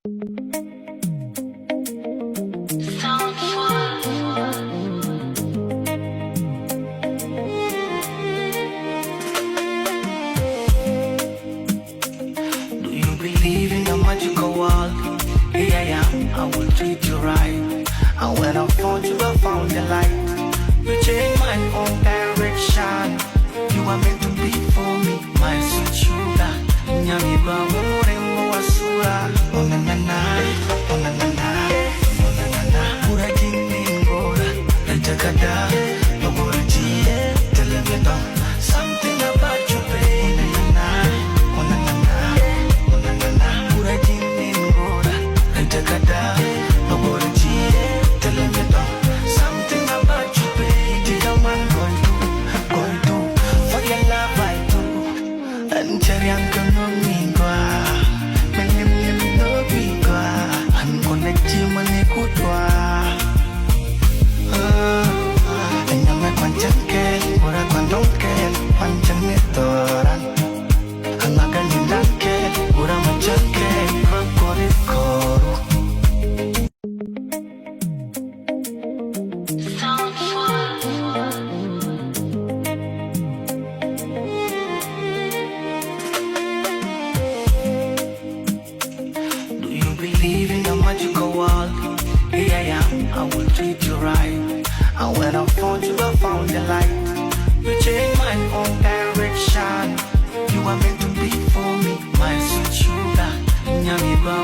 Do you believe in the magical world? Here I am, I will treat you right. And when I found you, I found the light. You changed my own direction. You are meant to be for me, my sweet sugar. Nyami ba murembo wa sura. Oh na na na, oh na na na, oh na na na. Pura jini ngora, najakada, nobody. Tell me about something about you, baby. Oh na na na, oh na na na. Pura jini ngora, najakada, nobody. Tell me about something about you, baby. Come on, going to, for your love I do. And cherry and kanoningwa, melim no bigwa, and connect you money kutwa. And you make one jacket, or I can don't care, one janitoran. And I can in that cat, or I'm a jacket, crocodile. Do you believe in the magical world? Here I am, I will treat you right. And when I found you, I found the light. You changed my own direction. You are meant to be for me, my sweet sugar. Nyami ba